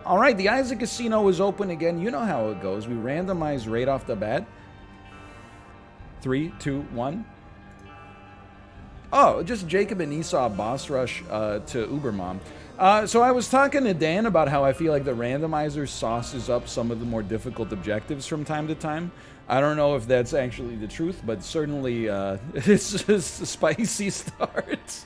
All right, the Isaac Casino is open again. You know how it goes. We randomize right off the bat. 3, 2, 1. Oh, just Jacob and Esau boss rush to Ubermom. So I was talking to Dan about how I feel like the randomizer sauces up some of the more difficult objectives from time to time. I don't know if that's actually the truth, but certainly it's just a spicy start.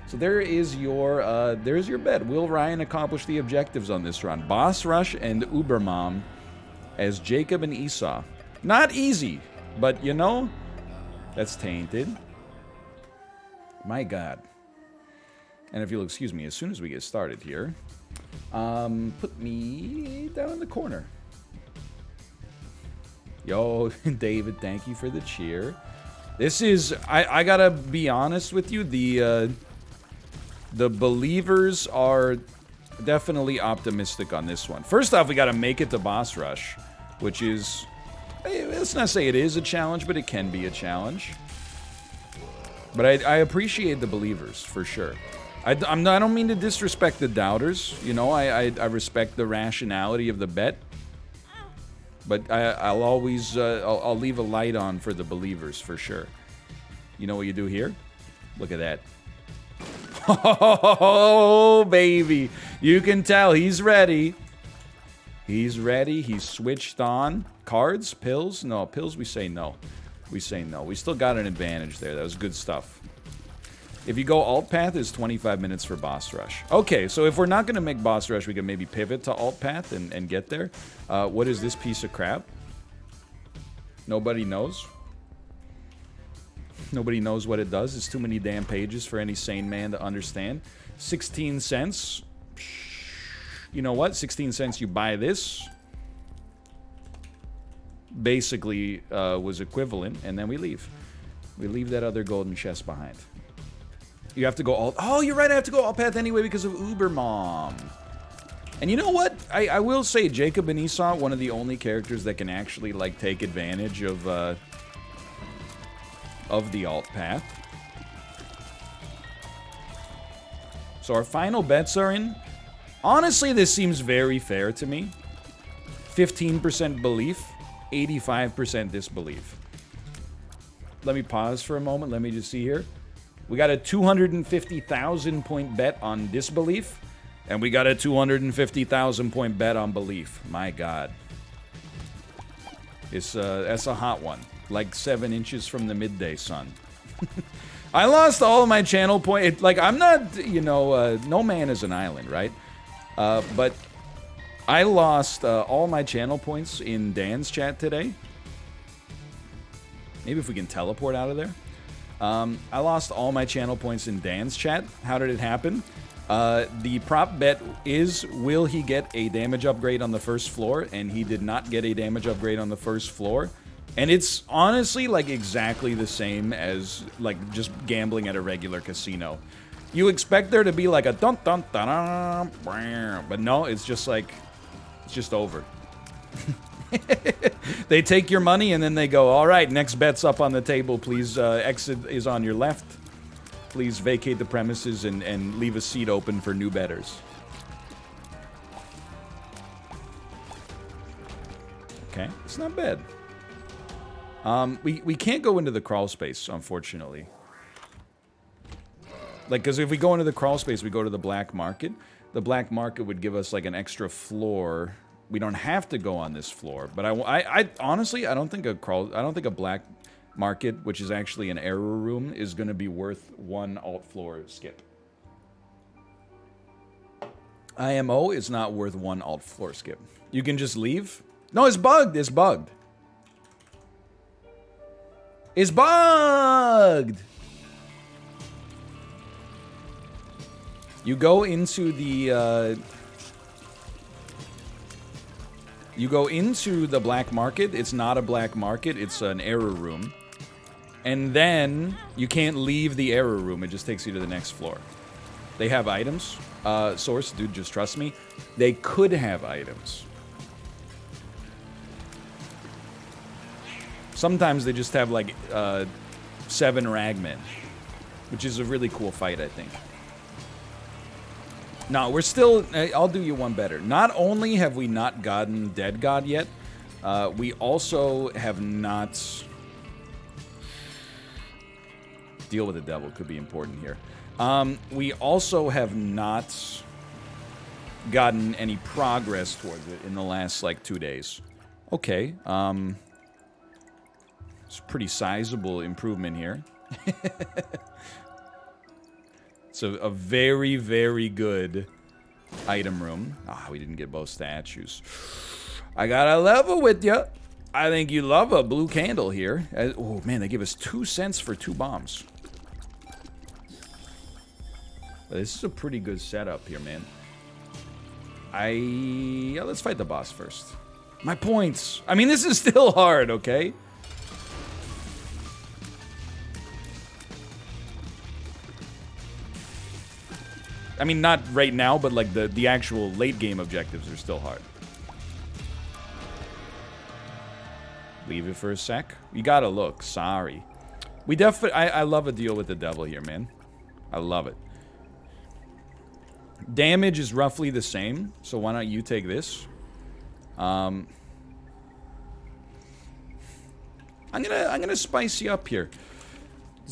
So there's your bet. Will Ryan accomplish the objectives on this run? Boss rush and Ubermom as Jacob and Esau. Not easy, but you know, that's tainted. My God. And if you'll excuse me, as soon as we get started here, put me down in the corner. Yo, David, thank you for the cheer. This is, I gotta be honest with you, the believers are definitely optimistic on this one. First off, we gotta make it to boss rush, which is, let's not say it is a challenge, but it can be a challenge. But I appreciate the believers, for sure. I don't mean to disrespect the doubters. You know, I respect the rationality of the bet. But I'll always, I'll leave a light on for the believers, for sure. You know what you do here? Look at that. Oh, baby. You can tell he's ready. He's ready. He's switched on. Cards? Pills? No, pills we say no. We say no. We still got an advantage there. That was good stuff. If you go alt path, it's 25 minutes for boss rush. Okay, so if we're not going to make boss rush, we can maybe pivot to alt path and get there. What is this piece of crap? Nobody knows. Nobody knows what it does. It's too many damn pages for any sane man to understand. 16 cents. You know what? 16 cents, you buy this. Basically was equivalent, and then we leave. We leave that other golden chest behind. You have to go alt. Oh, you're right. I have to go alt path anyway because of Ubermom. And you know what? I will say Jacob and Esau, one of the only characters that can actually like take advantage of the alt path. So our final bets are in. Honestly, this seems very fair to me. 15% belief, 85% disbelief. Let me pause for a moment. Let me just see here. We got a 250,000 point bet on disbelief, and we got a 250,000 point bet on belief. My God. It's that's a hot one. Like 7 inches from the midday sun. I lost all of my channel point. Like, I'm not, you know, no man is an island, right? But I lost all my channel points in Dan's chat today. Maybe if we can teleport out of there. I lost all my channel points in Dan's chat. How did it happen? The prop bet is, will he get a damage upgrade on the first floor? And he did not get a damage upgrade on the first floor. And it's honestly like exactly the same as like just gambling at a regular casino. You expect there to be like a dun dun dun dun, but no, it's just like, it's just over. They take your money and then they go, all right, next bet's up on the table. Please, exit is on your left. Please vacate the premises and leave a seat open for new bettors. Okay, it's not bad. We can't go into the crawl space, unfortunately. Like, because if we go into the crawl space, we go to the black market. The black market would give us like an extra floor. We don't have to go on this floor, but I honestly, I don't think a black market, which is actually an error room, is going to be worth one alt floor skip. IMO is not worth one alt floor skip. You can just leave. No, it's bugged. It's bugged. It's bugged. You go into the. You go into the black market. It's not a black market. It's an error room. And then you can't leave the error room. It just takes you to the next floor. They have items. Source, dude, just trust me. They could have items. Sometimes they just have like 7 ragmen, which is a really cool fight, I think. No, we're still... I'll do you one better. Not only have we not gotten Dead God yet, we also have not... Deal with the devil could be important here. We also have not gotten any progress towards it in the last, like, 2 days. Okay, it's a pretty sizable improvement here. It's a very, very good item room. Ah, we didn't get both statues. I got a level with you. I think you love a blue candle here. Oh, man, they give us 2 cents for 2 bombs. This is a pretty good setup here, man. Yeah, let's fight the boss first. My points. I mean, this is still hard, okay? I mean, not right now, but like the actual late game objectives are still hard. Leave it for a sec. You gotta look. Sorry. We definitely... I love a deal with the devil here, man. I love it. Damage is roughly the same, so why not you take this? I'm gonna spice you up here.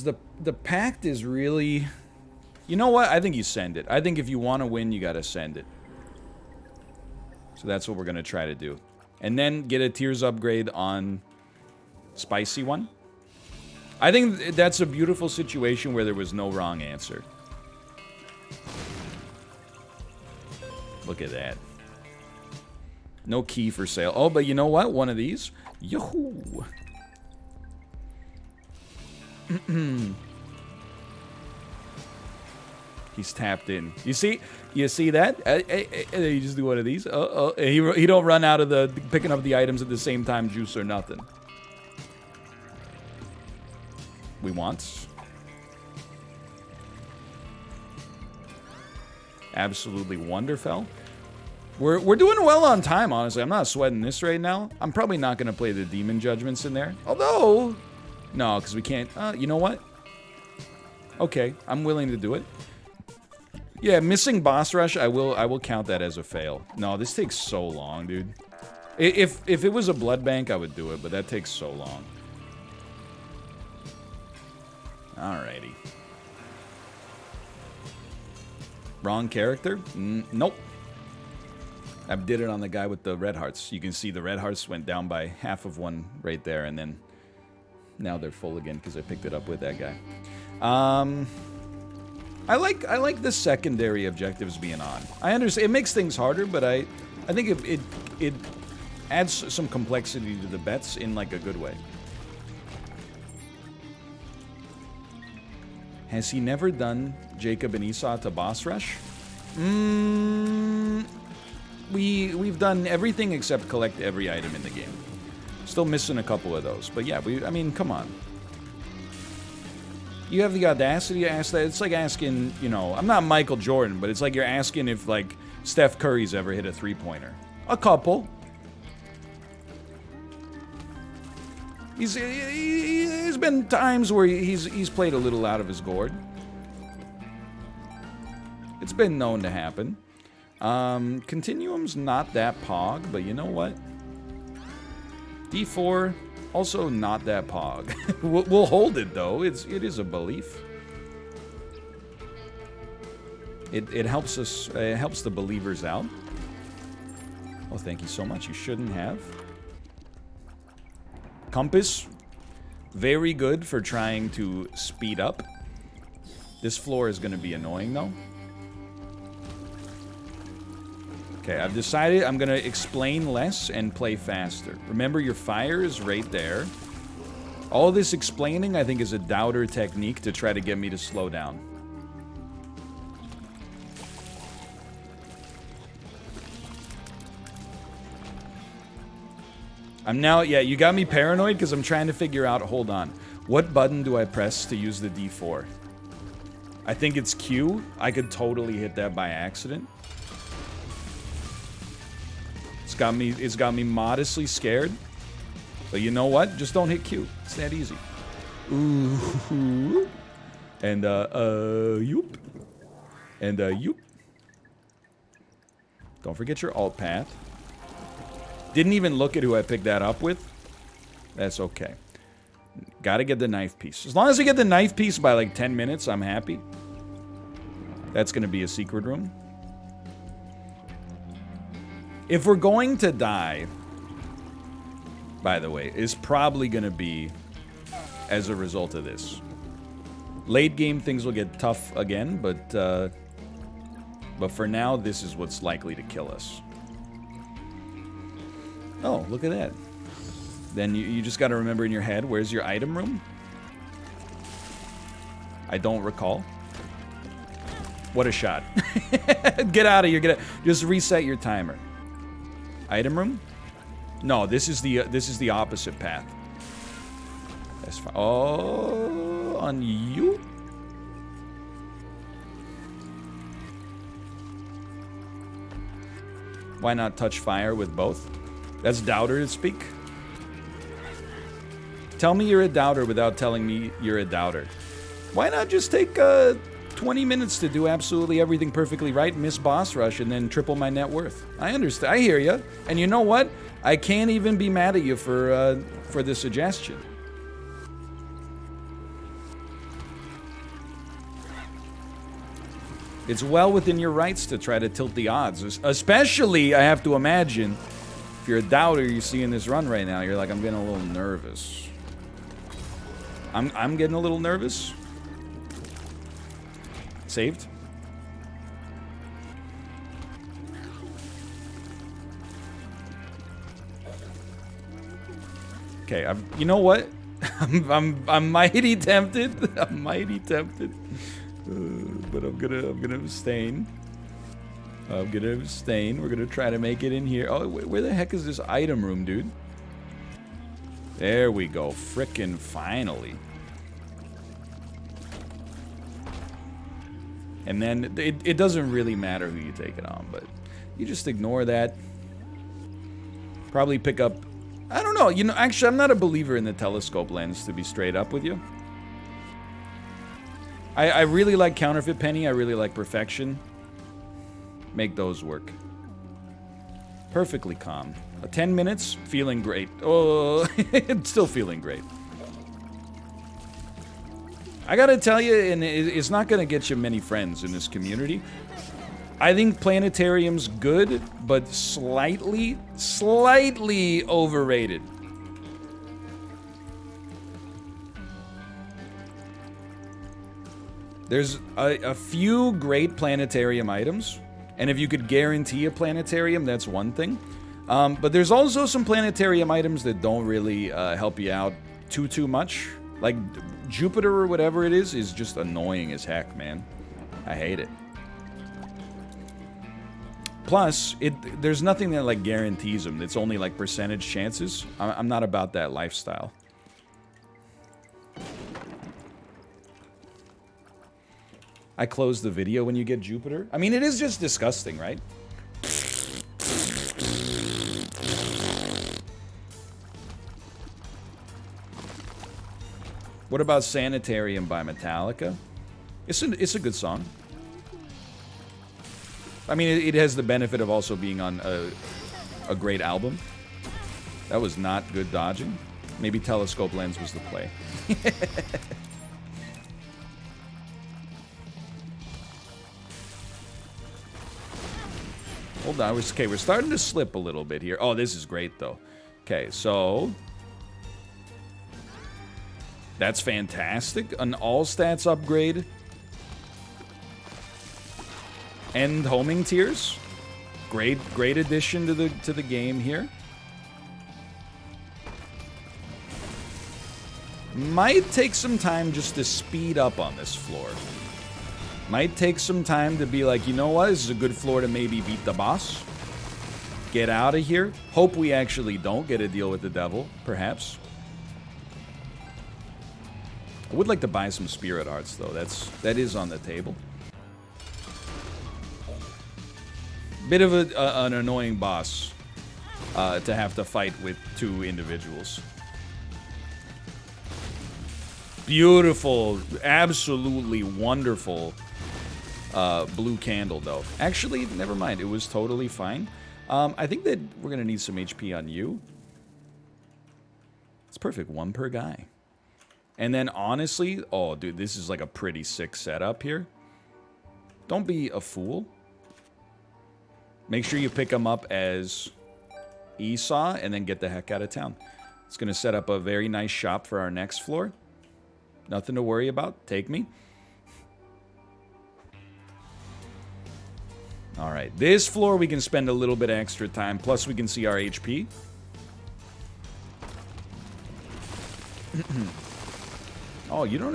The pact is really... You know what? I think you send it. I think if you want to win, you gotta send it. So that's what we're gonna try to do. And then get a Tears upgrade on Spicy one. I think that's a beautiful situation where there was no wrong answer. Look at that. No key for sale. Oh, but you know what? One of these. Yahoo! He's tapped in. You see that? You just do one of these. He don't run out of the picking up the items at the same time, juice or nothing. We want. Absolutely wonderful. We're doing well on time, honestly. I'm not sweating this right now. I'm probably not going to play the Demon Judgments in there. Although, no, because we can't. You know what? Okay, I'm willing to do it. Yeah, missing boss rush, I will count that as a fail. No, this takes so long, dude. If it was a blood bank, I would do it, but that takes so long. Alrighty. Wrong character? Nope. I did it on the guy with the red hearts. You can see the red hearts went down by half of one right there, and then now they're full again because I picked it up with that guy. I like the secondary objectives being on. I understand it makes things harder, but I think it adds some complexity to the bets in like a good way. Has he never done Jacob and Esau to boss rush? We've done everything except collect every item in the game. Still missing a couple of those, but yeah, I mean, come on. You have the audacity to ask that. It's like asking, you know, I'm not Michael Jordan, but it's like you're asking if, like, Steph Curry's ever hit a three-pointer. A couple. There's been times where he's played a little out of his gourd. It's been known to happen. Continuum's not that pog, but you know what? D4, also not that pog. We'll hold it though. It is a belief. It helps us. It helps the believers out. Oh, thank you so much. You shouldn't have. Compass, very good for trying to speed up. This floor is going to be annoying though. Okay, I've decided I'm going to explain less and play faster. Remember, your fire is right there. All this explaining, I think, is a doubter technique to try to get me to slow down. I'm now, yeah, you got me paranoid because I'm trying to figure out, hold on, what button do I press to use the D4? I think it's Q. I could totally hit that by accident. It's got me modestly scared. But you know what? Just don't hit Q. It's that easy. Ooh. And, yoop. And, yoop. Don't forget your alt path. Didn't even look at who I picked that up with. That's okay. Gotta get the knife piece. As long as I get the knife piece by like 10 minutes, I'm happy. That's gonna be a secret room. If we're going to die, by the way, is probably gonna be as a result of this. Late game things will get tough again, but for now, this is what's likely to kill us. Oh, look at that. Then you just gotta remember in your head, where's your item room? I don't recall. What a shot. Get out of here, just reset your timer. Item room? No, this is the opposite path. That's fine. Oh, on you? Why not touch fire with both? That's doubter to speak. Tell me you're a doubter without telling me you're a doubter. Why not just take 20 minutes to do absolutely everything perfectly right, miss boss rush, and then triple my net worth? I understand. I hear you. And you know what? I can't even be mad at you for the suggestion. It's well within your rights to try to tilt the odds. Especially, I have to imagine, if you're a doubter, you see in this run right now, you're like, I'm getting a little nervous. I'm getting a little nervous. Saved. Okay, you know what? I'm mighty tempted. I'm mighty tempted. But I'm gonna abstain. I'm gonna abstain. We're gonna try to make it in here. Oh, where the heck is this item room, dude? There we go. Frickin' finally. And then it doesn't really matter who you take it on, but you just ignore that. Probably pick up. I don't know. You know, actually, I'm not a believer in the telescope lens, to be straight up with you. I really like Counterfeit Penny. I really like Perfection. Make those work. Perfectly calm. 10 minutes, feeling great. Oh, still feeling great. I gotta tell you, and it's not gonna get you many friends in this community. I think Planetarium's good, but slightly overrated. There's a few great planetarium items, and if you could guarantee a planetarium, that's one thing. But there's also some planetarium items that don't really help you out too much. Like Jupiter or whatever it is just annoying as heck, man. I hate it. Plus, there's nothing that like guarantees them. It's only like percentage chances. I'm not about that lifestyle. I close the video when you get Jupiter. I mean, it is just disgusting, right? What about Sanitarium by Metallica? It's a good song. I mean, it has the benefit of also being on a great album. That was not good dodging. Maybe Telescope Lens was the play. Hold on. Okay, we're starting to slip a little bit here. Oh, this is great, though. Okay, so that's fantastic. An all-stats upgrade. End homing tiers. Great addition to the game here. Might take some time just to speed up on this floor. Might take some time to be like, you know what? This is a good floor to maybe beat the boss. Get out of here. Hope we actually don't get a deal with the devil, perhaps. I would like to buy some spirit hearts, though. That is on the table. Bit of an annoying boss to have to fight with two individuals. Beautiful, absolutely wonderful blue candle, though. Actually, never mind. It was totally fine. I think that we're going to need some HP on you. It's perfect. 1 per guy. And then, honestly... Oh, dude, this is like a pretty sick setup here. Don't be a fool. Make sure you pick them up as Esau and then get the heck out of town. It's going to set up a very nice shop for our next floor. Nothing to worry about. Take me. All right. This floor we can spend a little bit extra time. Plus we can see our HP. Oh, you don't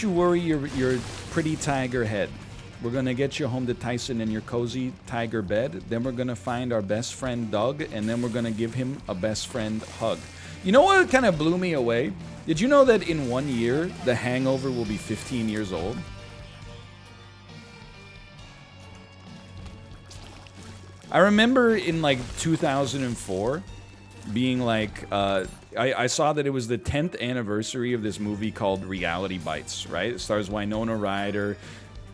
you worry your pretty tiger head. We're going to get you home to Tyson in your cozy tiger bed. Then we're going to find our best friend, Doug, and then we're going to give him a best friend hug. You know what kind of blew me away? Did you know that in 1 year, The Hangover will be 15 years old? I remember in, like, 2004 being like... I saw that it was the 10th anniversary of this movie called Reality Bites, right? It stars Winona Ryder...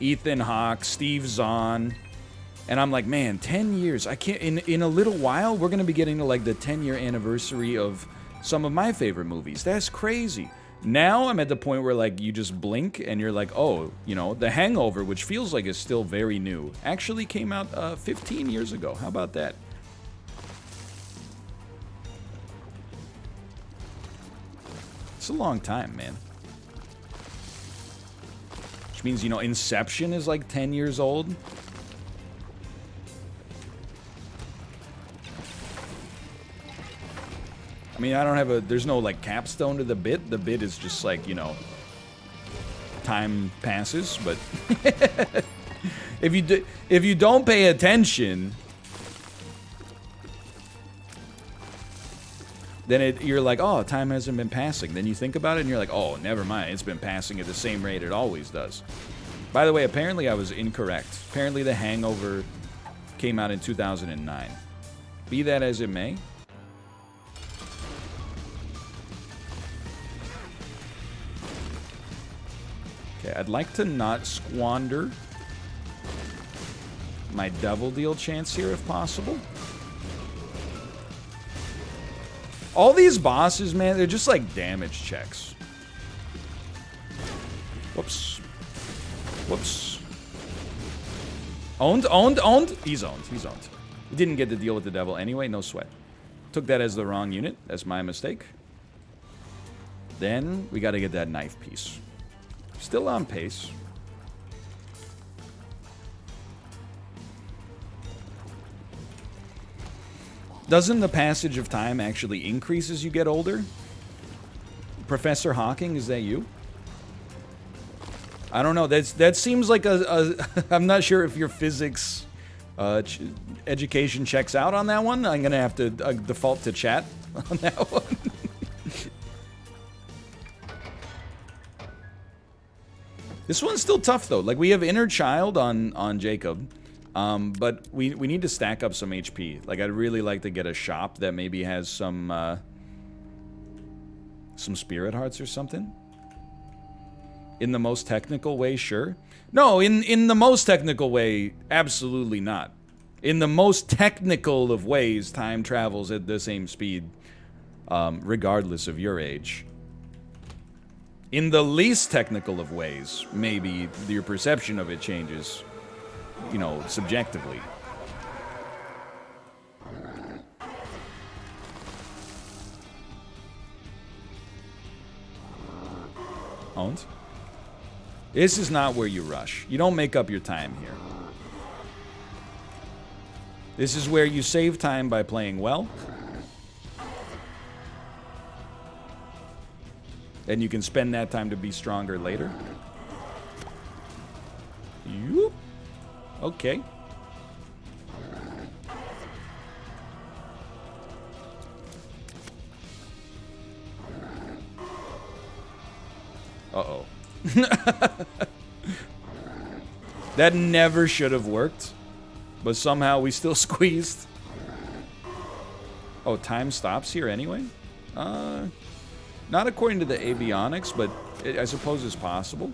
Ethan Hawke, Steve Zahn, and I'm like, man, 10 years. I can't. In a little while, we're gonna be getting to like the 10-year anniversary of some of my favorite movies. That's crazy. Now I'm at the point where like you just blink and you're like, oh, you know, The Hangover, which feels like it's still very new, actually came out 15 years ago. How about that? It's a long time, man. Which means, you know, Inception is like 10 years old. I mean, I don't have there's no like capstone to the bit. The bit is just like, you know, time passes, but if you don't pay attention, then you're like, oh, time hasn't been passing. Then you think about it and you're like, oh, never mind. It's been passing at the same rate it always does. By the way, apparently I was incorrect. Apparently The Hangover came out in 2009. Be that as it may. Okay, I'd like to not squander my Devil Deal chance here if possible. All these bosses, man, they're just like damage checks. Whoops. Whoops. Owned. He's owned. We didn't get to deal with the devil anyway, no sweat. Took that as the wrong unit. That's my mistake. Then we got to get that knife piece. Still on pace. Doesn't the passage of time actually increase as you get older? Professor Hawking, is that you? I don't know. That seems like I'm not sure if your physics education checks out on that one. I'm gonna have to default to chat on that one. This one's still tough though. Like we have Inner Child on Jacob. But we need to stack up some HP. Like, I'd really like to get a shop that maybe has some spirit hearts or something. In the most technical way, sure. No, in the most technical way, absolutely not. In the most technical of ways, time travels at the same speed, regardless of your age. In the least technical of ways, maybe your perception of it changes. You know, subjectively. Owned? This is not where you rush. You don't make up your time here. This is where you save time by playing well. And you can spend that time to be stronger later. Yoop. Okay. Uh-oh. That never should have worked. But somehow we still squeezed. Oh, time stops here anyway? Not according to the avionics, but I suppose it's possible.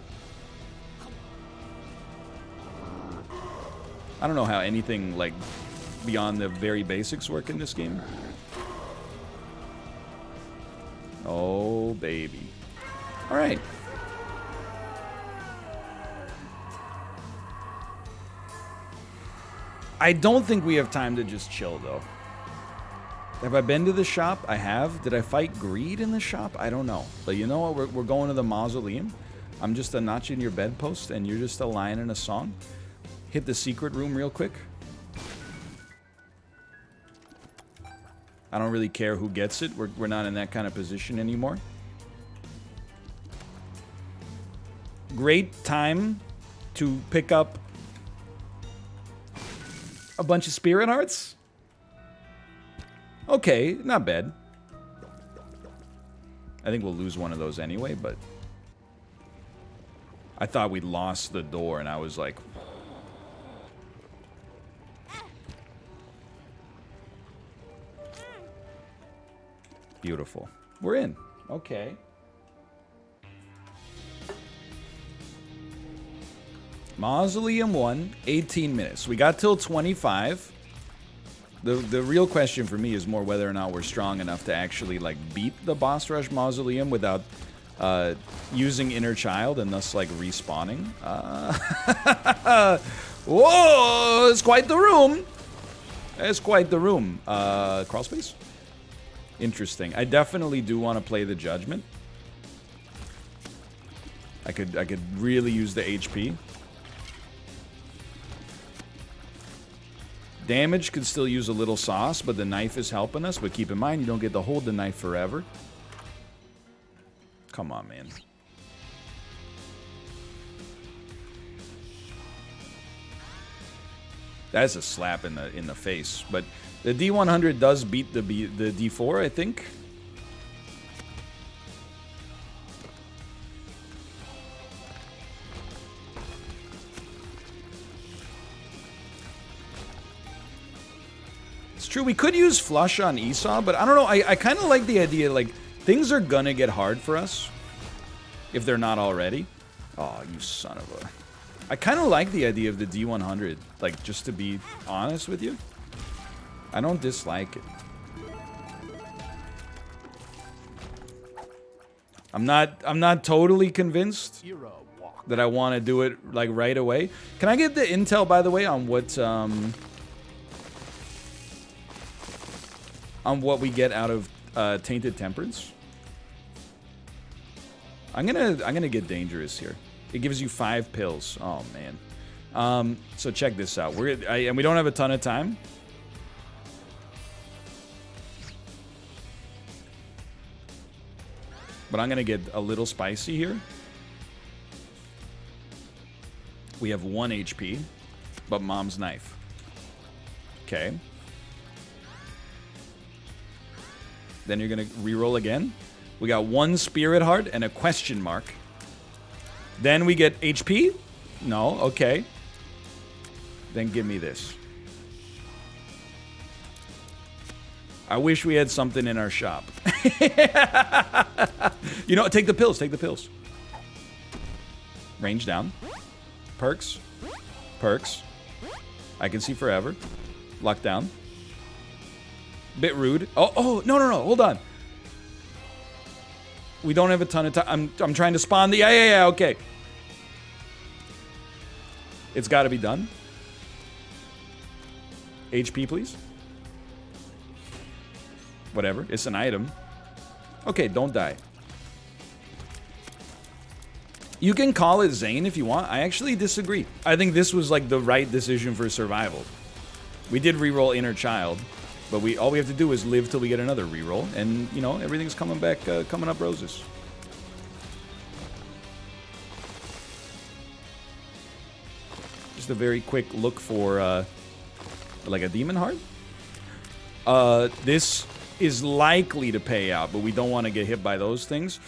I don't know how anything, like, beyond the very basics work in this game. Oh, baby. All right. I don't think we have time to just chill, though. Have I been to the shop? I have. Did I fight greed in the shop? I don't know. But you know what? We're going to the mausoleum. I'm just a notch in your bedpost, and you're just a line in a song. Hit the secret room real quick. I don't really care who gets it. We're not in that kind of position anymore. Great time to pick up a bunch of spirit hearts. Okay, not bad. I think we'll lose one of those anyway, but I thought we'd lost the door, and I was like, beautiful. We're in. Okay. Mausoleum 1, 18 minutes. We got till 25. The real question for me is more whether or not we're strong enough to actually, like, beat the boss rush mausoleum without using inner child and thus, like, respawning. Whoa! It's quite the room. It's quite the room. Crawl space? Interesting. I definitely do want to play the Judgment. I could really use the HP. Damage could still use a little sauce, but the knife is helping us. But keep in mind, you don't get to hold the knife forever. Come on, man. That's a slap in the face. But the D100 does beat the D4, I think. True, we could use Flush on Esau, but I don't know. I kind of like the idea, like, things are gonna get hard for us. If they're not already. Oh, you son of a... I kind of like the idea of the D100, like, just to be honest with you. I don't dislike it. I'm not totally convinced that I want to do it, like, right away. Can I get the intel, by the way, on what we get out of Tainted Temperance? I'm gonna get dangerous here. It gives you 5 pills. Oh man. So check this out. And we don't have a ton of time. But I'm gonna get a little spicy here. We have 1 HP, but Mom's knife. Okay. Then you're gonna reroll again. We got 1 spirit heart and a question mark. Then we get HP? No, okay. Then give me this. I wish we had something in our shop. You know, take the pills, take the pills. Range down. Perks. Perks. I can see forever. Lock down. Bit rude. Oh, no, hold on. We don't have a ton of time. I'm trying to spawn the... Yeah, okay. It's got to be done. HP, please. Whatever. It's an item. Okay, don't die. You can call it Zane if you want. I actually disagree. I think this was, like, the right decision for survival. We did reroll Inner Child. But all we have to do is live till we get another reroll, and you know everything's coming back, coming up roses. Just a very quick look for like a demon heart. This is likely to pay out, but we don't want to get hit by those things.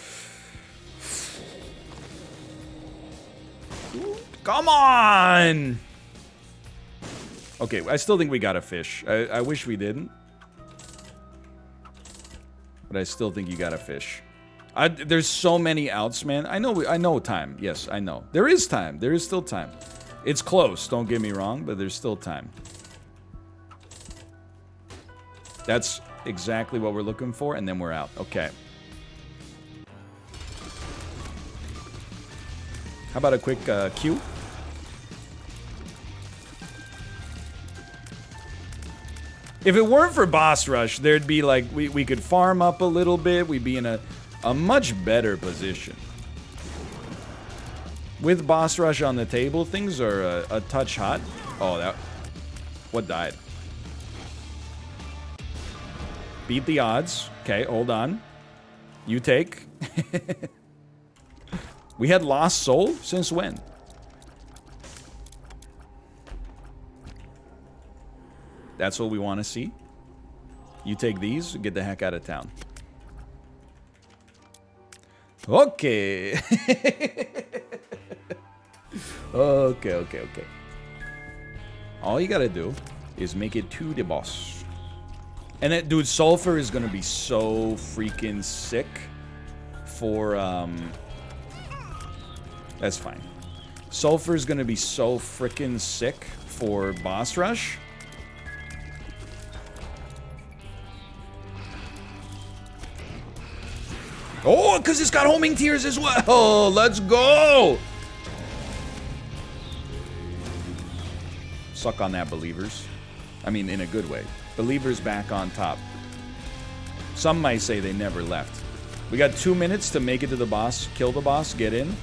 Come on! Okay, I still think we got a fish. I wish we didn't. But I still think you got a fish. There's so many outs, man. I know time. Yes, I know. There is time. There is still time. It's close, don't get me wrong, but there's still time. That's exactly what we're looking for, and then we're out. Okay. How about a quick Q? If it weren't for boss rush, there'd be like, we could farm up a little bit. We'd be in a much better position. With boss rush on the table, things are a touch hot. Oh, that... What died? Beat the odds. Okay, hold on. You take. We had lost soul? Since when? That's what we want to see. You take these, get the heck out of town. Okay. Okay. All you gotta do is make it to the boss. And that, dude, Sulfur is gonna be so freaking sick for, that's fine. Sulfur is gonna be so freaking sick for boss rush. Oh, because it's got homing tears as well. Oh, let's go. Suck on that, believers. I mean, in a good way. Believers back on top. Some might say they never left. We got 2 minutes to make it to the boss, kill the boss, get in.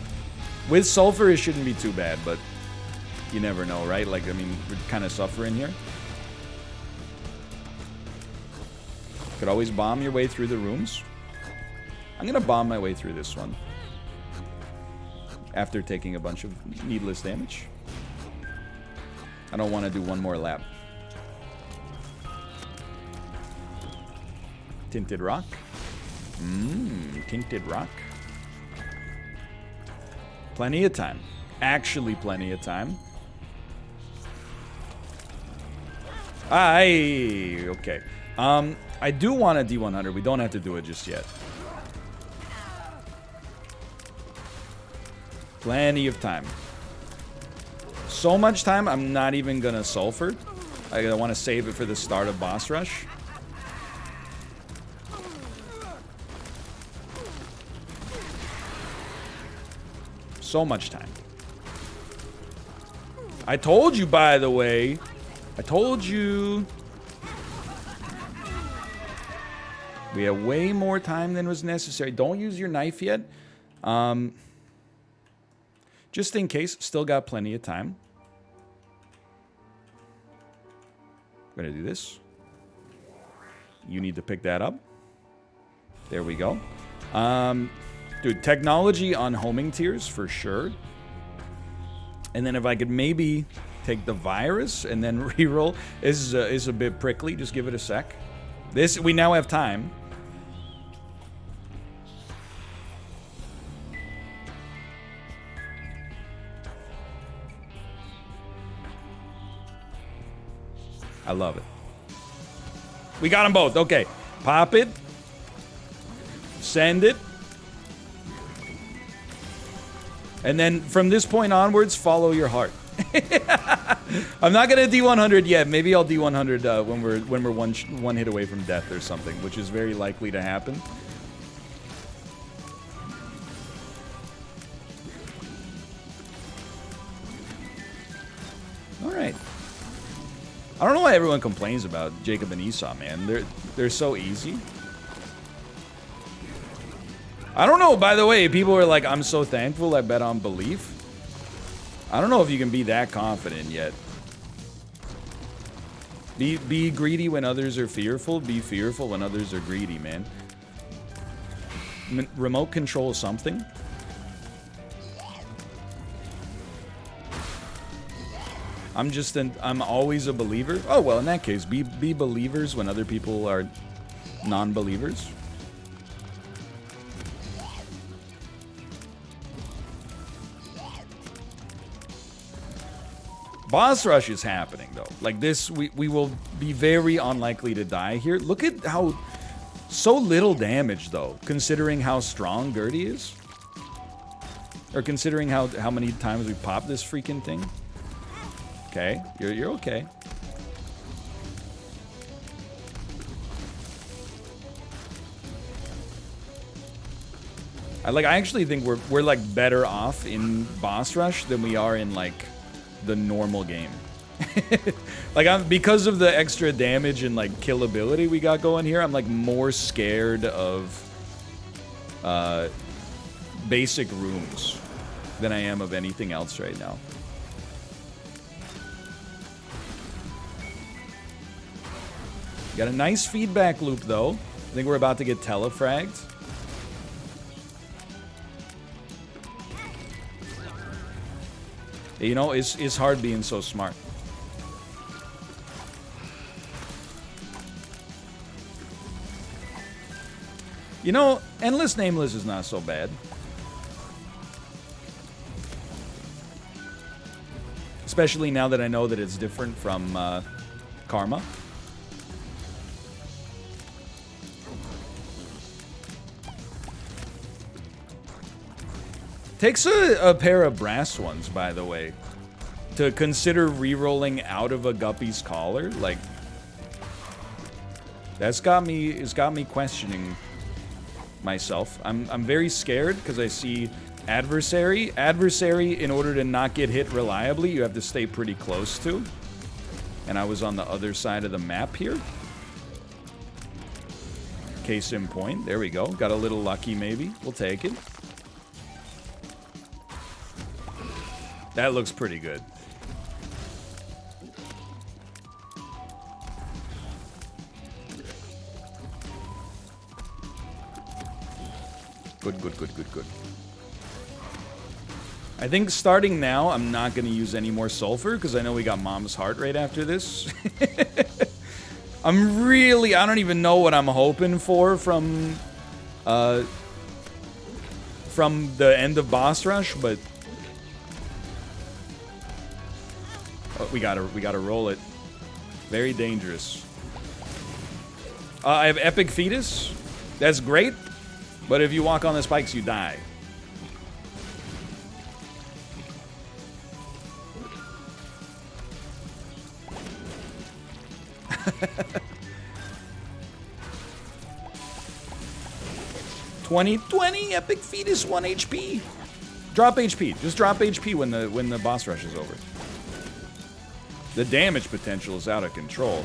With Sulfur, it shouldn't be too bad, but you never know, right? Like, I mean, we're kind of suffering here. Could always bomb your way through the rooms. I'm gonna bomb my way through this one. After taking a bunch of needless damage. I don't want to do one more lap. Tinted rock. Tinted rock. Plenty of time. Actually, plenty of time. Okay. I do want a D100. We don't have to do it just yet. Plenty of time. So much time, I'm not even gonna Sulfur. I want to save it for the start of boss rush. So much time. I told you, by the way. I told you. We have way more time than was necessary. Don't use your knife yet. Just in case, still got plenty of time. I'm gonna do this. You need to pick that up. There we go. Dude, technology on homing tears for sure. And then if I could maybe take the virus and then reroll, is a bit prickly. Just give it a sec. This, we now have time. I love it. We got them both. Okay. Pop it. Send it. And then from this point onwards, follow your heart. I'm not gonna D100 yet. Maybe I'll D100 when we're one hit away from death or something, which is very likely to happen. All right. I don't know why everyone complains about Jacob and Esau, man. They're so easy. I don't know, by the way, people are like, I'm so thankful I bet on belief. I don't know if you can be that confident yet. Be greedy when others are fearful. Be fearful when others are greedy, man. Remote control something. I'm always a believer. Oh, well, in that case, be believers when other people are non-believers. Boss rush is happening, though. Like this, we will be very unlikely to die here. Look at how... So little damage, though, considering how strong Gertie is. Or considering how many times we popped this freaking thing. Okay, you're okay. I actually think we're like better off in boss rush than we are in like the normal game. Like because of the extra damage and like killability we got going here, I'm like more scared of basic rooms than I am of anything else right now. Got a nice feedback loop though. I think we're about to get telefragged. You know, it's hard being so smart. You know, Endless Nameless is not so bad. Especially now that I know that it's different from Karma. Takes a pair of brass ones, by the way, to consider re-rolling out of a Guppy's collar. Like, it's got me questioning myself. I'm very scared because I see adversary. Adversary, in order to not get hit reliably, you have to stay pretty close to. And I was on the other side of the map here. Case in point. There we go. Got a little lucky, maybe. We'll take it. That looks pretty good. Good, good, good, good, good. I think starting now, I'm not going to use any more sulfur because I know we got Mom's Heart right after this. I don't even know what I'm hoping for from the end of boss rush, but oh, we gotta roll it. Very dangerous. I have Epic Fetus. That's great, but if you walk on the spikes, you die. $20 Epic Fetus 1 HP. Drop HP. Just drop HP when the boss rush is over. The damage potential is out of control.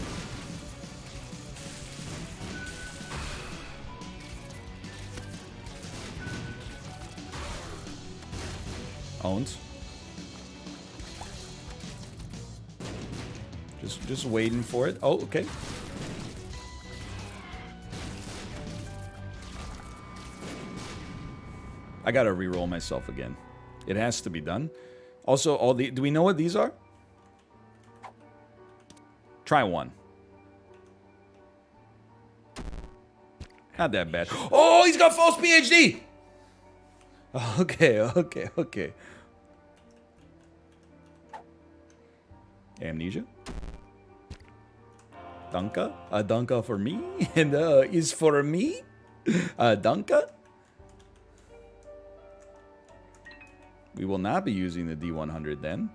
Owns. Just waiting for it. Oh, okay. I gotta re-roll myself again. It has to be done. Also, do we know what these are? Try one. Not that bad. Oh, he's got false PhD! Okay. Amnesia. Dunka. A Dunka for me. And is for me. Dunka. We will not be using the D100 then.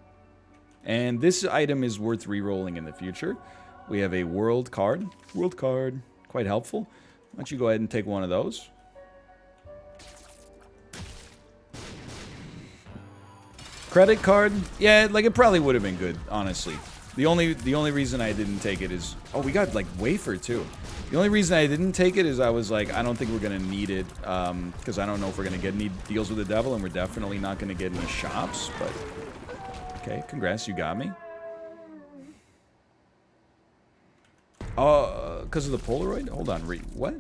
And this item is worth re-rolling in the future. We have a world card. World card. Quite helpful. Why don't you go ahead and take one of those. Credit card. Yeah, like it probably would have been good, honestly. The only reason I didn't take it is... Oh, we got like wafer too. The only reason I didn't take it is I was like, I don't think we're going to need it. Because I don't know if we're going to get any deals with the devil. And we're definitely not going to get any shops. But... Okay, congrats, you got me. Because of the Polaroid? Hold on, what?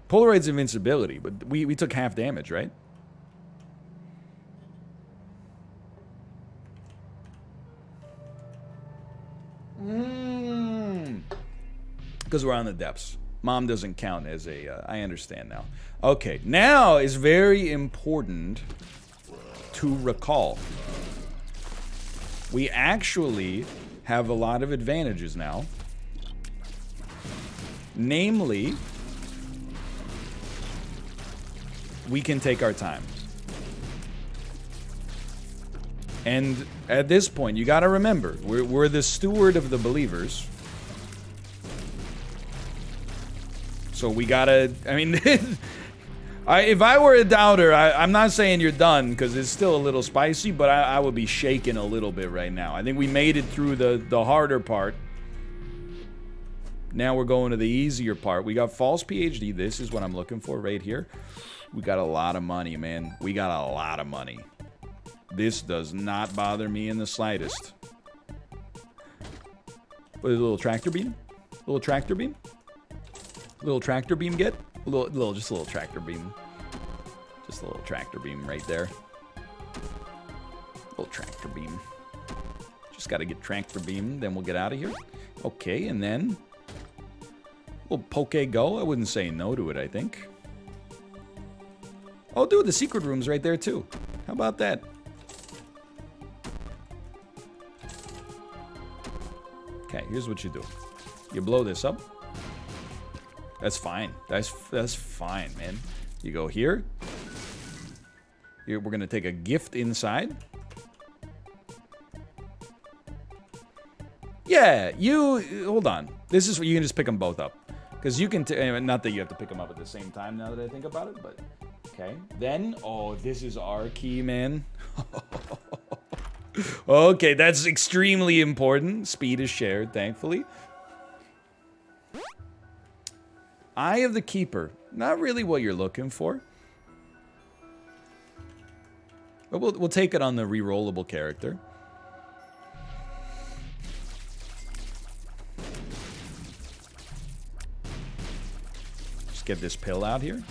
Polaroid's invincibility, but we took half damage, right? Because we're on the depths. Mom doesn't count as a... I understand now. Okay, now is very important to recall. We actually have a lot of advantages now. Namely, we can take our time. And at this point, you gotta remember, we're the steward of the believers. So we gotta, I mean, if I were a doubter, I'm not saying you're done, because it's still a little spicy, but I would be shaking a little bit right now. I think we made it through the harder part. Now we're going to the easier part. We got false PhD. This is what I'm looking for right here. We got a lot of money, man. We got a lot of money. This does not bother me in the slightest. What is a little tractor beam? A little tractor beam? A little tractor beam get? Just a little tractor beam. Just a little tractor beam right there. Little tractor beam. Just gotta get tractor beam, then we'll get out of here. Okay, and then... little poke go. I wouldn't say no to it, I think. Oh, dude, the secret room's right there, too. How about that? Okay, here's what you do. You blow this up. That's fine. That's fine, man. You go here. Here, we're gonna take a gift inside. Yeah, hold on. This is where you can just pick them both up. Because you can, not that you have to pick them up at the same time now that I think about it, but okay. Then, oh, this is our key, man. Okay, that's extremely important. Speed is shared, thankfully. Eye of the Keeper. Not really what you're looking for. But we'll take it on the rerollable character. Just get this pill out here.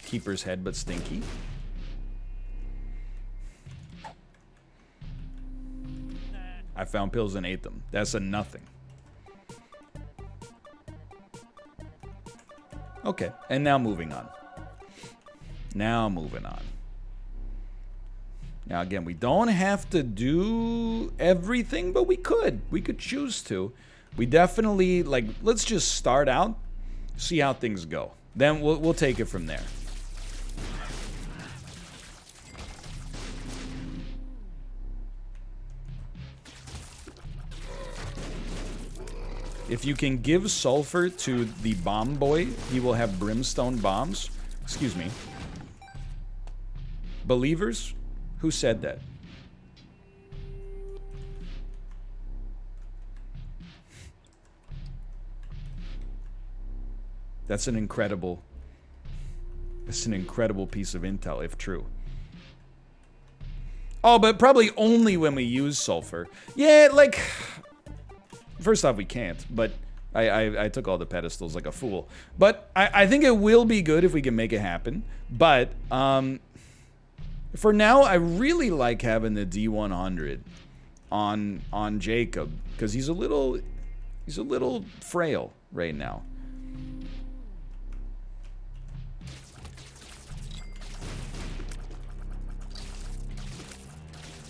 Keeper's head, but stinky. I found pills and ate them. That's a nothing. Okay, and now moving on. Now moving on. Now again, we don't have to do everything, but we could. We could choose to. We definitely, like, let's just start out, see how things go. Then we'll take it from there. If you can give sulfur to the bomb boy, he will have brimstone bombs. Excuse me. Believers? Who said that? That's an incredible piece of intel, if true. Oh, but probably only when we use sulfur. Yeah, like... First off, we can't, but I took all the pedestals like a fool. But I think it will be good if we can make it happen. But for now, I really like having the D100 on Jacob, because he's a little frail right now.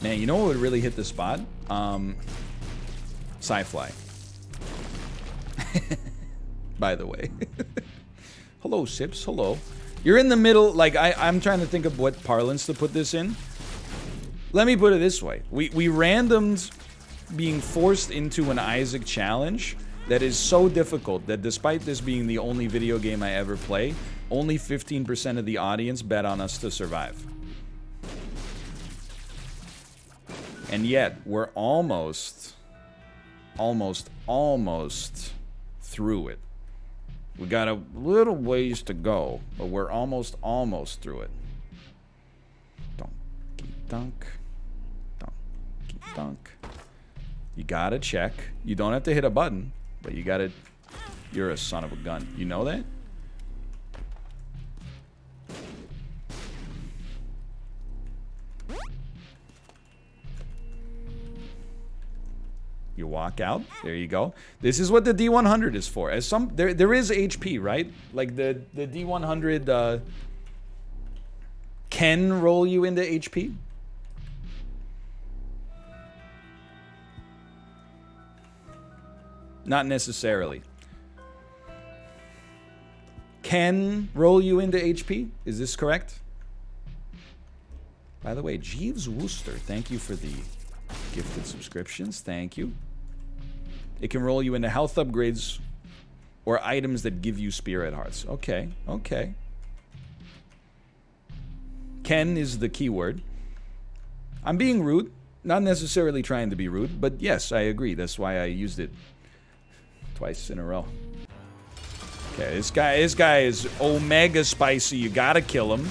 Man, you know what would really hit the spot? Sci-Fly. By the way. Hello, Sips. Hello. You're in the middle. Like, I'm trying to think of what parlance to put this in. Let me put it this way. We randomed being forced into an Isaac challenge that is so difficult that despite this being the only video game I ever play, only 15% of the audience bet on us to survive. And yet, we're almost through it. We got a little ways to go, but we're almost through it. Donkey dunk. Donkey dunk. You gotta check. You don't have to hit a button, but you gotta... You're a son of a gun. You know that? You walk out. There you go. This is what the D100 is for. As there is HP, right? Like the D100 can roll you into HP. Not necessarily. Can roll you into HP? Is this correct? By the way, Jeeves Wooster, thank you for the gifted subscriptions. Thank you. It can roll you into health upgrades or items that give you spirit hearts. Okay, okay. Ken is the keyword. I'm being rude. Not necessarily trying to be rude, but yes, I agree. That's why I used it twice in a row. Okay, this guy is omega spicy. You gotta kill him.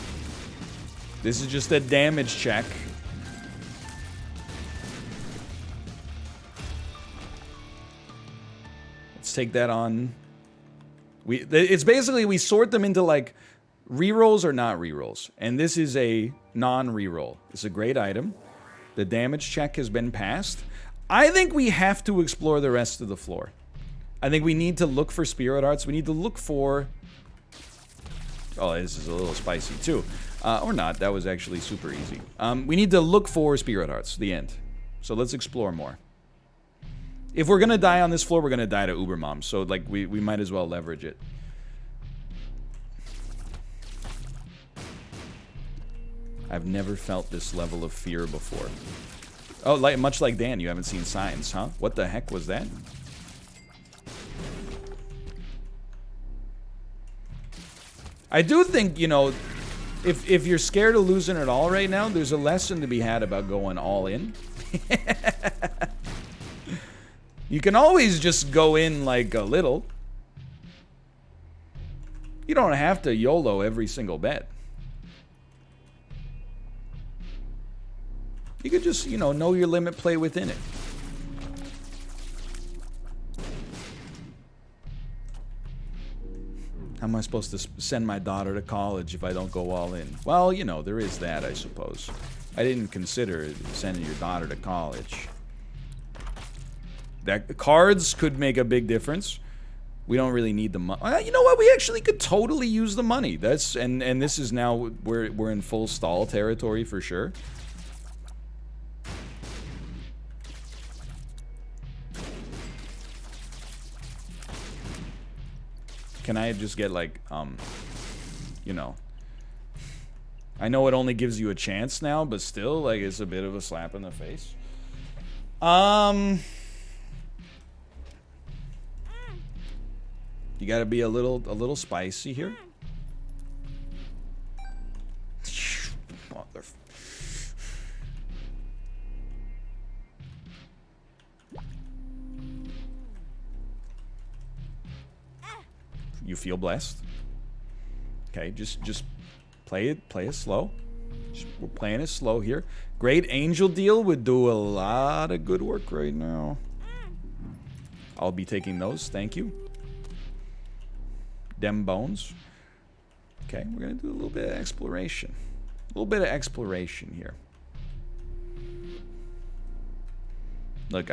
This is just a damage check. Let's take that on. It's basically we sort them into like rerolls or not rerolls, and this is a non-reroll. It's a great item. The damage check has been passed. I think we have to explore the rest of the floor. I think we need to look for spirit hearts. We need to look for... Oh, this is a little spicy too. Or not. That was actually super easy. We need to look for spirit hearts. The end. So let's explore more. If we're going to die on this floor, we're going to die to Ubermom. So like we might as well leverage it. I've never felt this level of fear before. Oh, much like Dan, you haven't seen signs, huh? What the heck was that? I do think, you know, if you're scared of losing it all right now, there's a lesson to be had about going all in. You can always just go in like a little. You don't have to YOLO every single bet. You could just, you know your limit, play within it. How am I supposed to send my daughter to college if I don't go all in? Well, you know, there is that, I suppose. I didn't consider sending your daughter to college. That cards could make a big difference. We don't really need the money. You know what? We actually could totally use the money. That's and this is now we're in full stall territory for sure. Can I just get like, you know, I know it only gives you a chance now, but still, like, it's a bit of a slap in the face. You gotta be a little spicy here. You feel blessed. Okay, just play it slow. We're playing it slow here. Great angel deal would do a lot of good work right now. I'll be taking those, thank you. Dem bones. Okay, we're gonna do a little bit of exploration. A little bit of exploration here. Look,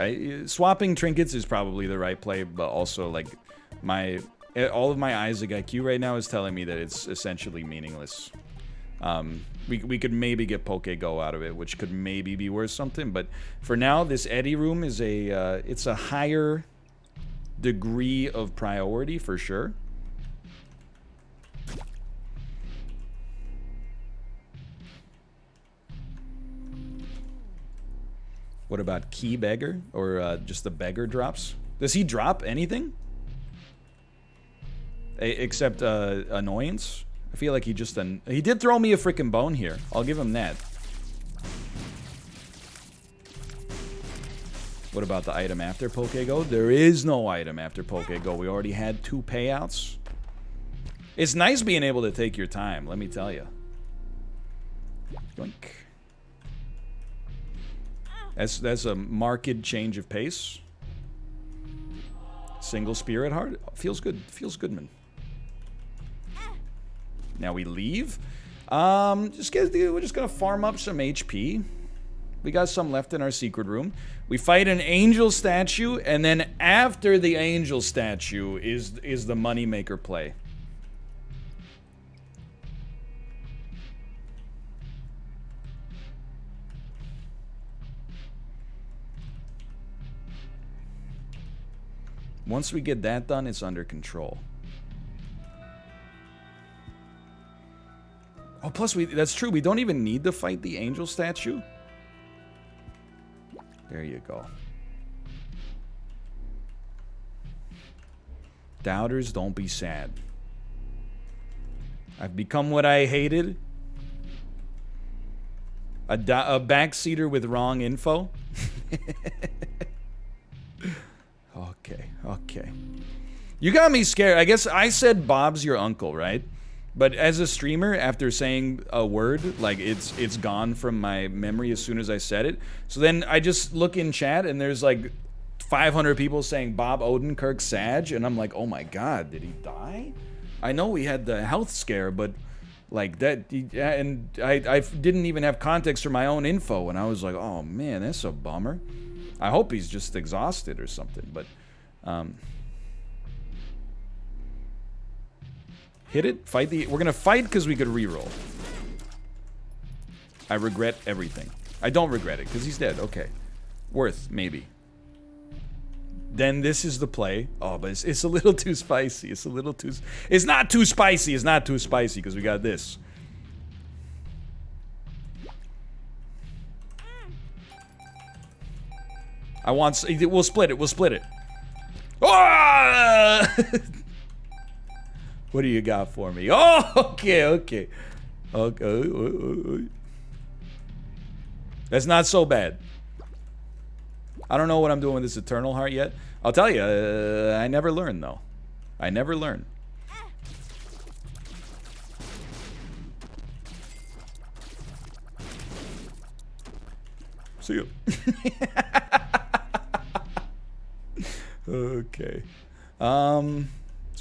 swapping trinkets is probably the right play, but also like all of my Isaac IQ right now is telling me that it's essentially meaningless. We could maybe get Poke-Go out of it, which could maybe be worth something, but for now, this Eddie room is it's a higher degree of priority for sure. What about Key Beggar or just the Beggar drops? Does he drop anything? Except annoyance? I feel like he did throw me a freaking bone here. I'll give him that. What about the item after Poke-Go? There is no item after Poke-Go. We already had 2 payouts. It's nice being able to take your time, let me tell you. Yoink. That's a marked change of pace. Single spirit heart. Feels good. Feels good, man. Now we leave. We're just gonna farm up some HP. We got some left in our secret room. We fight an angel statue, and then after the angel statue is the moneymaker play. Once we get that done, it's under control. Oh, plus that's true. We don't even need to fight the angel statue. There you go. Doubters, don't be sad. I've become what I hated. A backseater with wrong info. Okay. You got me scared. I guess I said Bob's your uncle, right? But as a streamer, after saying a word, like it's gone from my memory as soon as I said it. So then I just look in chat and there's like 500 people saying Bob Odenkirk Sag, and I'm like, oh my god, did he die? I know we had the health scare, but like that, and I didn't even have context for my own info, and I was like, oh man, that's a bummer. I hope he's just exhausted or something, but hit it, fight we're gonna fight because we could reroll. I regret everything. I don't regret it because he's dead. Okay, worth maybe. Then this is the play. Oh, but it's a little too spicy. It's a little too... It's not too spicy. It's not too spicy because we got this. I want... We'll split it. We'll split it. Oh! What do you got for me? Oh, okay. That's not so bad. I don't know what I'm doing with this Eternal Heart yet. I'll tell you, I never learn, though. I never learn. See you. Okay. So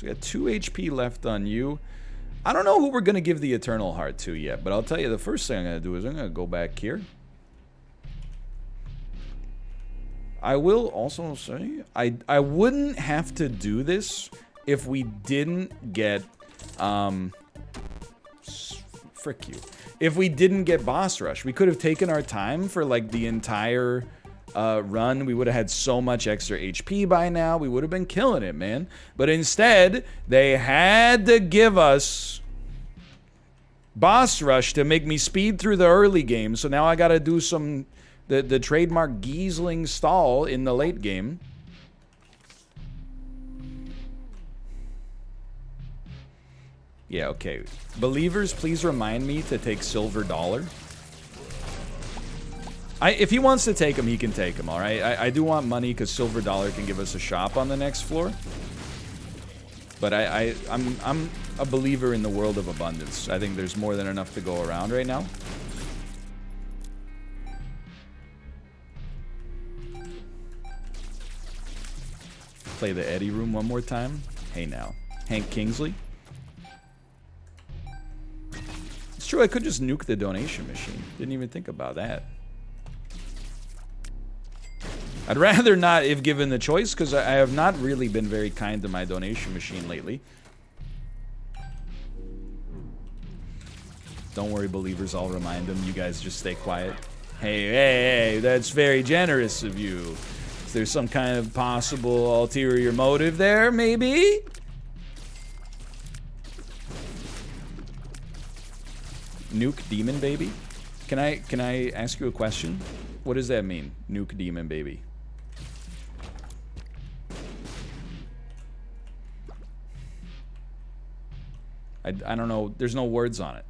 we got 2 HP left on you. I don't know who we're going to give the Eternal Heart to yet, but I'll tell you the first thing I'm going to do is I'm going to go back here. I will also say, I wouldn't have to do this if we didn't get, frick you. If we didn't get Boss Rush. We could have taken our time for, like, the entire run. We would have had so much extra HP by now. We would have been killing it, man. But instead, they had to give us Boss Rush to make me speed through the early game. So now I gotta do some... The trademark Giesling stall in the late game. Yeah, okay. Believers, please remind me to take Silver Dollar. If he wants to take him, he can take him, alright? I do want money because Silver Dollar can give us a shop on the next floor. But I'm a believer in the world of abundance. I think there's more than enough to go around right now. Play the Eddie room one more time. Hey now. Hank Kingsley. It's true, I could just nuke the donation machine. Didn't even think about that. I'd rather not if given the choice, because I have not really been very kind to my donation machine lately. Don't worry, believers, I'll remind them. You guys just stay quiet. Hey, that's very generous of you. Is there some kind of possible ulterior motive there, maybe? Nuke Demon Baby? Can I ask you a question? What does that mean? Nuke Demon Baby. I don't know. There's no words on it.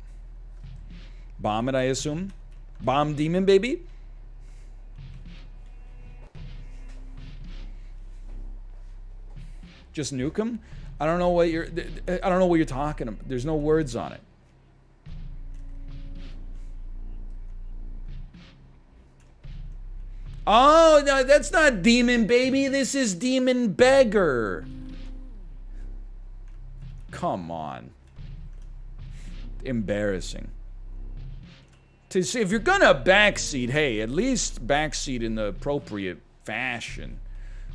Bomb it, I assume? Bomb Demon Baby? Just nuke him? I don't know what you're talking about. There's no words on it. Oh, no, that's not Demon Baby. This is Demon Beggar. Come on. Embarrassing. To see if you're gonna backseat, hey, at least backseat in the appropriate fashion.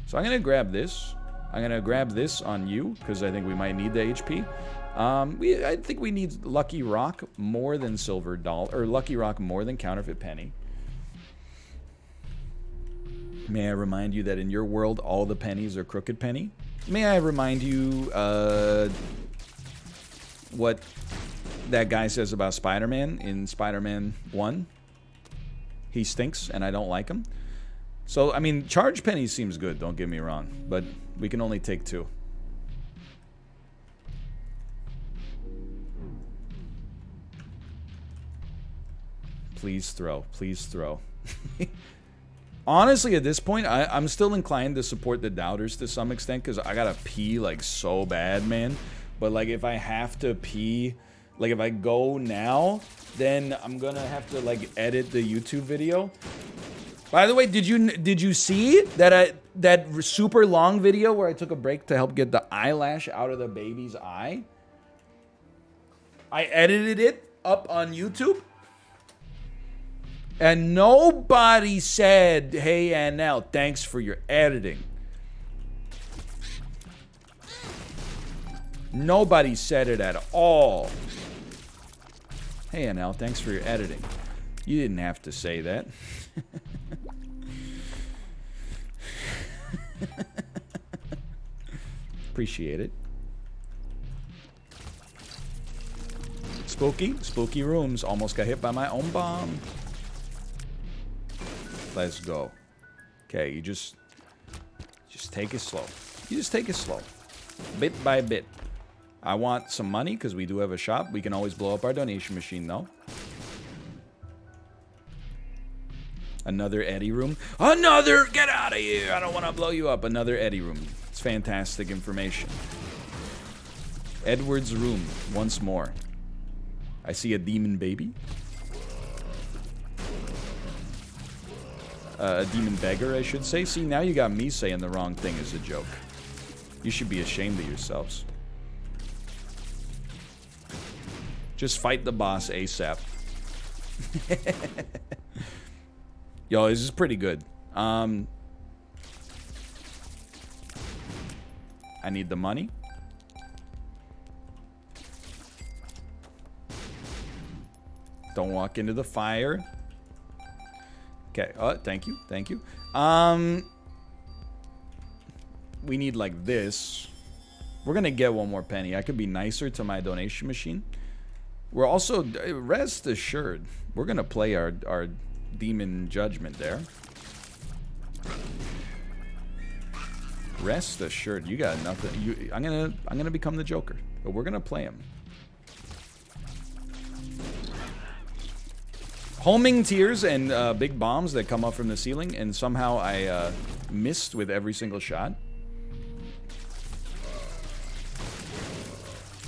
So I'm gonna grab this. I'm gonna grab this on you because I think we might need the HP. I think we need Lucky Rock more than Silver Dollar, or Lucky Rock more than Counterfeit Penny. May I remind you that in your world, all the pennies are Crooked Penny? May I remind you what that guy says about Spider-Man in Spider-Man 1. He stinks, and I don't like him. So, I mean, charge penny seems good, don't get me wrong. But we can only take 2. Please throw. Please throw. Honestly, at this point, I'm still inclined to support the doubters to some extent, because I gotta pee, like, so bad, man. But, like, if I have to pee, like, if I go now, then I'm gonna have to, like, edit the YouTube video. By the way, did you see that that super long video where I took a break to help get the eyelash out of the baby's eye? I edited it up on YouTube. And nobody said, hey, Annelle, thanks for your editing. Nobody said it at all. Hey, Annelle, thanks for your editing. You didn't have to say that. Appreciate it. Spooky rooms. Almost got hit by my own bomb. Let's go. Okay, you just take it slow. You just take it slow. Bit by bit. I want some money because we do have a shop. We can always blow up our donation machine though. Another Eddie room. Another! Get out of here! I don't want to blow you up. Another Eddie room. It's fantastic information. Edward's room. Once more. I see a demon baby. A demon beggar, I should say. See, now you got me saying the wrong thing as a joke. You should be ashamed of yourselves. Just fight the boss ASAP. Yo, this is pretty good. I need the money. Don't walk into the fire. Okay, thank you, thank you. We need like this. We're gonna get one more penny. I could be nicer to my donation machine. We're also, rest assured, we're gonna play our demon judgment there. Rest assured, you got nothing. I'm gonna become the Joker, but we're gonna play him. Homing tears and big bombs that come up from the ceiling, and somehow I missed with every single shot.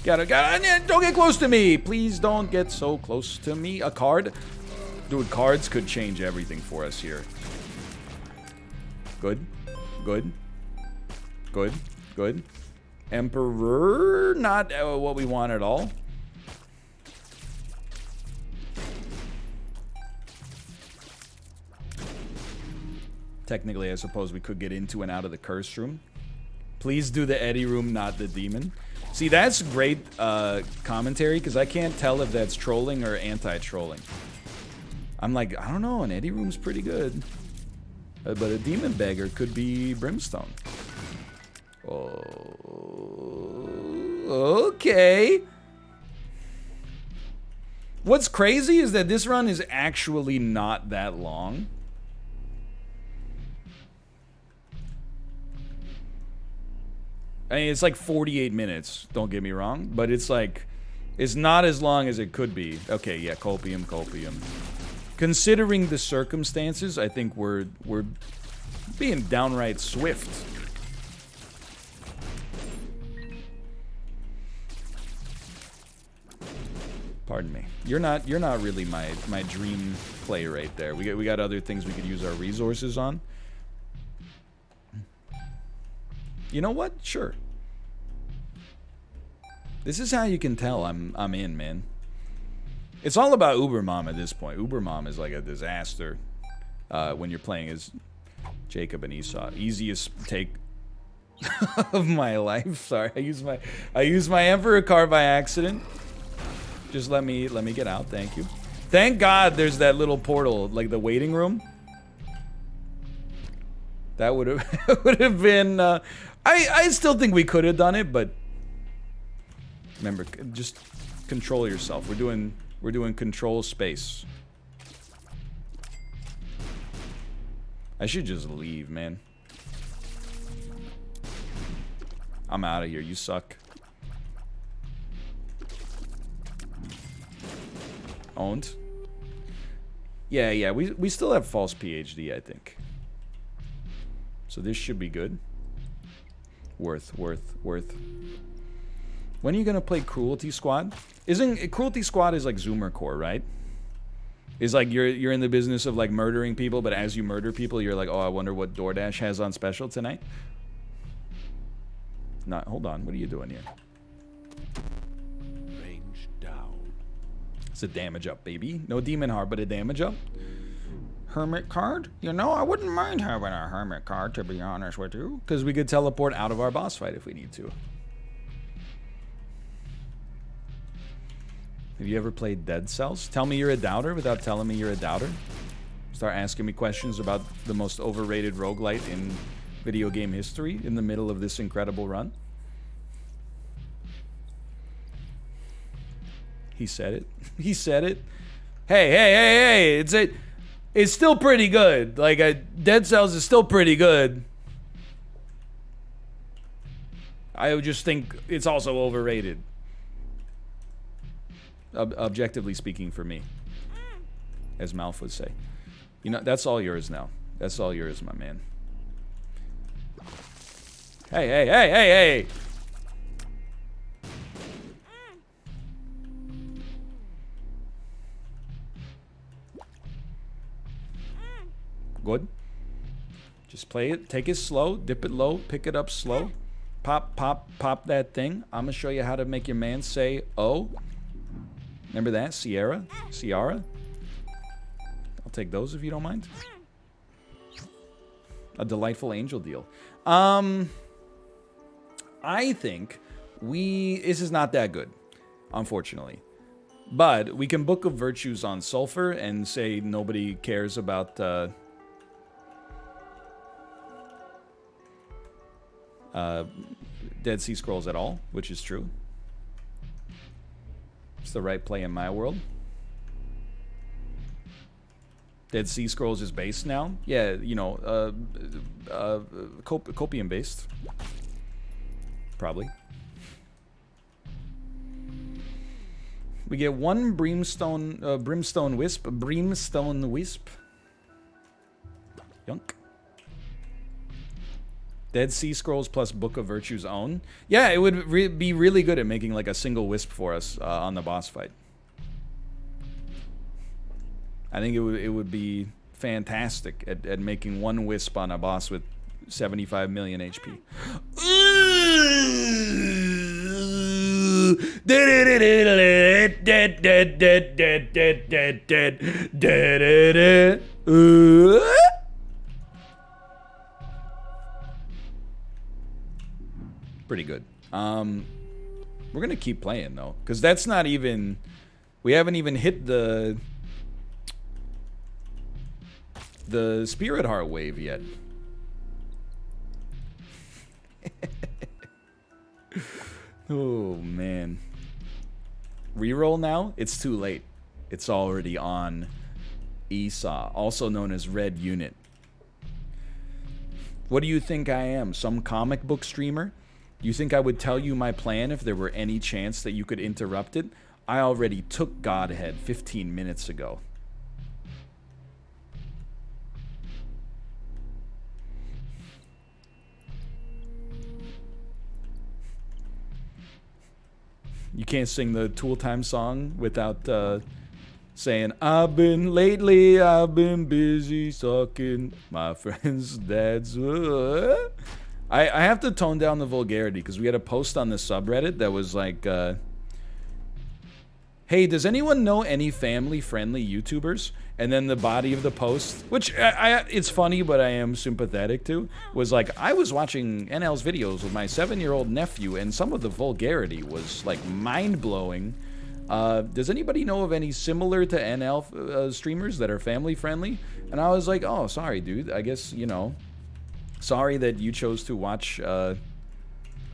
Don't get close to me! Please don't get so close to me. A card? Dude, cards could change everything for us here. Good. Good. Good. Good. Emperor? Not what we want at all. Technically, I suppose we could get into and out of the curse room. Please do the Eddie room, not the demon. See, that's great commentary, because I can't tell if that's trolling or anti-trolling. I'm like, I don't know, an Eddie room's pretty good. But a demon beggar could be Brimstone. Oh, okay. What's crazy is that this run is actually not that long. I mean, it's like 48 minutes, don't get me wrong, but it's like, it's not as long as it could be. Okay, yeah, copium. Considering the circumstances, I think we're being downright swift. Pardon me. You're not really my dream play right there. We got other things we could use our resources on. You know what? Sure. This is how you can tell I'm in, man. It's all about Ubermom at this point. Ubermom is like a disaster when you're playing as Jacob and Esau. Easiest take of my life. Sorry, I used my Emperor card by accident. Just let me get out. Thank you. Thank God there's that little portal, like the waiting room. That would have been. I still think we could have done it, but remember, just Control yourself. We're doing control space. I should just leave, man. I'm out of here. You suck. Owned. Yeah, we still have false PhD, I think. So this should be good. Worth. When are you gonna play Cruelty Squad? Isn't Cruelty Squad is like Zoomer Core, right? Is like you're in the business of like murdering people, but as you murder people, you're like, oh, I wonder what DoorDash has on special tonight. Not. Hold on. What are you doing here? Range down. It's a damage up, baby. No demon heart, but a damage up. Hermit card? You know, I wouldn't mind having a hermit card, to be honest with you, because we could teleport out of our boss fight if we need to. Have you ever played Dead Cells? Tell me you're a doubter without telling me you're a doubter. Start asking me questions about the most overrated roguelite in video game history in the middle of this incredible run. He said it. He said it. Hey! It's still pretty good. Like, Dead Cells is still pretty good. I would just think it's also overrated. Objectively speaking for me. As Malf would say. You know, that's all yours now. That's all yours, my man. Hey! Good. Just play it. Take it slow. Dip it low. Pick it up slow. Pop that thing. I'm gonna show you how to make your man say, oh. Remember that? Ciara? I'll take those if you don't mind. A delightful angel deal. I think this is not that good, unfortunately. But we can Book of Virtues on Sulfur and say nobody cares about Dead Sea Scrolls at all, which is true. It's the right play in my world. Dead Sea Scrolls is based now. Yeah, you know, copium based. Probably. We get one brimstone wisp. Yunk. Dead Sea Scrolls plus Book of Virtues own. Yeah, it would be really good at making like a single wisp for us on the boss fight. I think it would be fantastic at making one wisp on a boss with 75 million HP. Pretty good. We're gonna keep playing though, because that's not even. We haven't even hit the Spirit Heart wave yet. Oh man. Reroll now? It's too late. It's already on Esau, also known as Red Unit. What do you think I am? Some comic book streamer? You think I would tell you my plan if there were any chance that you could interrupt it? I already took Godhead 15 minutes ago. You can't sing the Tool Time song without saying, I've been busy sucking my friend's dad's. I have to tone down the vulgarity because we had a post on the subreddit that was like, hey, does anyone know any family-friendly YouTubers? And then the body of the post, which it's funny, but I am sympathetic to, was like, I was watching NL's videos with my 7-year-old nephew, and some of the vulgarity was like mind-blowing. Does anybody know of any similar to NL streamers that are family-friendly? And I was like, oh, sorry, dude. I guess, you know, sorry that you chose to watch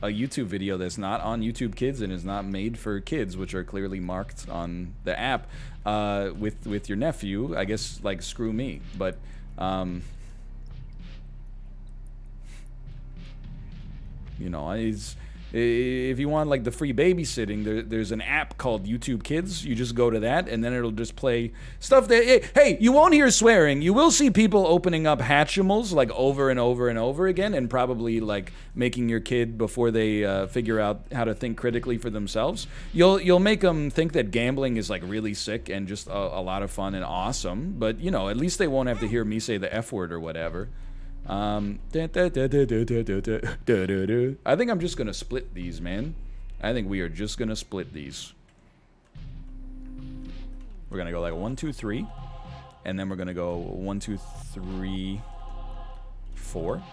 a YouTube video that's not on YouTube Kids and is not made for kids, which are clearly marked on the app, with your nephew, I guess, like, screw me. But, you know, if you want, like, the free babysitting, there's an app called YouTube Kids. You just go to that, and then it'll just play stuff that... Hey, you won't hear swearing. You will see people opening up Hatchimals, like, over and over and over again, and probably, like, making your kid, before they figure out how to think critically for themselves, you'll make them think that gambling is, like, really sick and just a lot of fun and awesome. But, you know, at least they won't have to hear me say the F word or whatever. I think I'm just gonna split these, man. I think we are just gonna split these. We're gonna go like 1, 2, 3, and then we're gonna go 1, 2, 3, 4,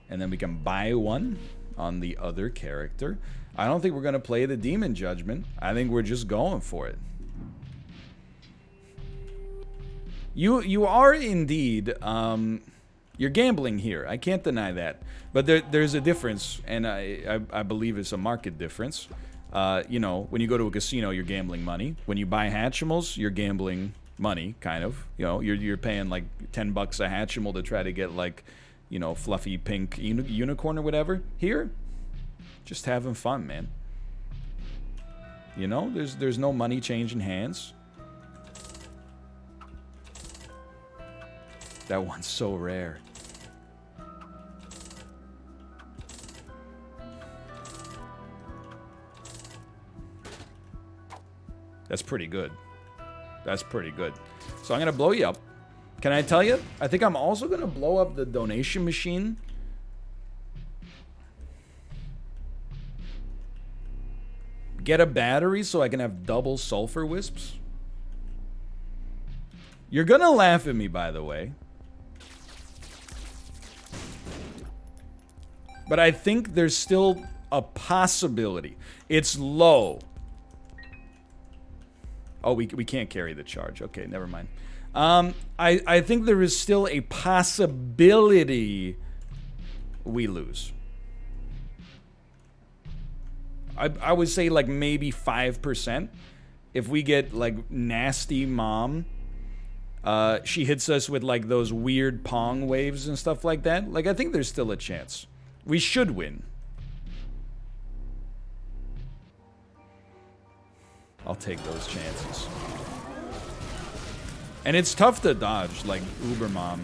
and then we can buy one on the other character. I don't think we're gonna play the Demon Judgment. I think we're just going for it. You are indeed you're gambling here. I can't deny that. But there's a difference, and I believe it's a market difference. You know, when you go to a casino, you're gambling money. When you buy Hatchimals, you're gambling money, kind of. You know, you're paying like $10 a Hatchimal to try to get, like, you know, fluffy pink unicorn or whatever. Here, just having fun, man. You know, there's no money changing hands. That one's so rare. That's pretty good. That's pretty good. So I'm going to blow you up. Can I tell you? I think I'm also going to blow up the donation machine. Get a battery so I can have double sulfur wisps. You're going to laugh at me, by the way. But I think there's still a possibility. It's low. Oh, we can't carry the charge. Okay, never mind. I think there is still a possibility we lose. I would say like maybe 5%. If we get like nasty mom, she hits us with like those weird pong waves and stuff like that. Like, I think there's still a chance. We should win. I'll take those chances. And it's tough to dodge, like Ubermom,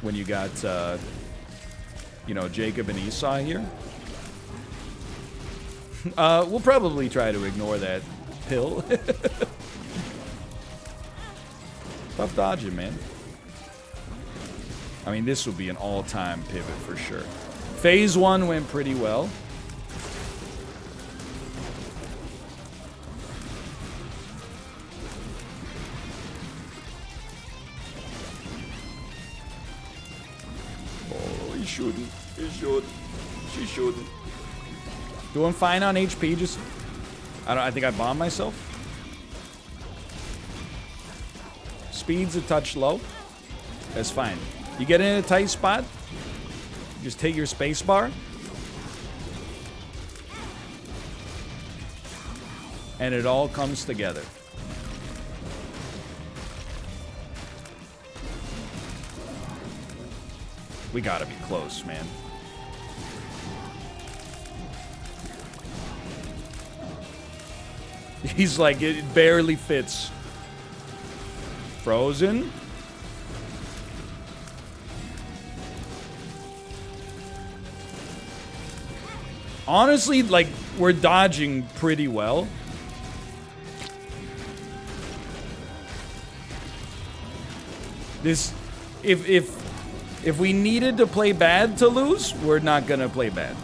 when you got, you know, Jacob and Esau here. We'll probably try to ignore that pill. Tough dodging, man. I mean, this will be an all-time pivot for sure. Phase 1 went pretty well. He shouldn't. He should. She shouldn't. Doing fine on HP. Just, I think I bombed myself. Speed's a touch low. That's fine. You get in a tight spot, just take your space bar, and it all comes together. We gotta be close, man. He's like, it barely fits. Frozen. Honestly, like, we're dodging pretty well. This, if we needed to play bad to lose, we're not gonna play bad.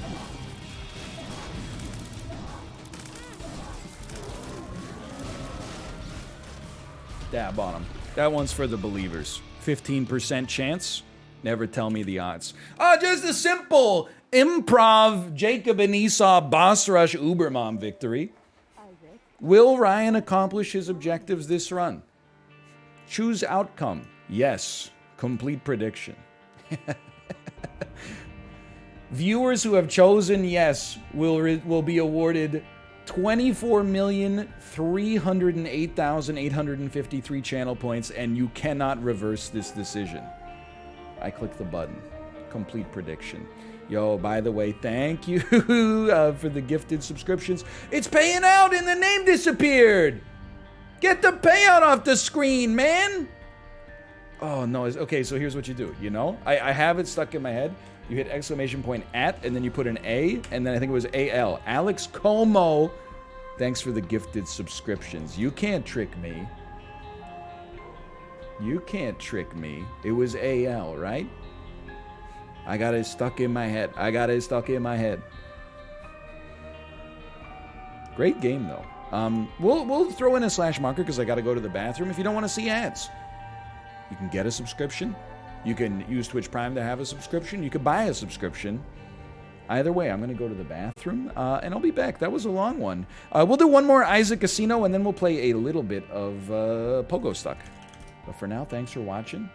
Dab on him. That one's for the believers. 15% chance. Never tell me the odds. Oh, just a simple improv Jacob and Esau boss rush Ubermom victory. Will Ryan accomplish his objectives this run? Choose outcome. Yes. Complete prediction. Viewers who have chosen yes will be awarded 24,308,853 channel points, and you cannot reverse this decision. I click the button. Complete prediction. Yo, by the way, thank you for the gifted subscriptions. It's paying out and the name disappeared. Get the payout off the screen, man. Oh, no. Okay, so here's what you do. You know, I have it stuck in my head. You hit exclamation point at, and then you put an A, and then I think it was AL. Alex Como, thanks for the gifted subscriptions. You can't trick me. You can't trick me. It was AL, right? I got it stuck in my head. Great game, though. We'll throw in a slash marker because I got to go to the bathroom. If you don't want to see ads, you can get a subscription. You can use Twitch Prime to have a subscription. You could buy a subscription. Either way, I'm going to go to the bathroom, and I'll be back. That was a long one. We'll do one more Isaac Casino, and then we'll play a little bit of Pogo Stuck. But for now, thanks for watching.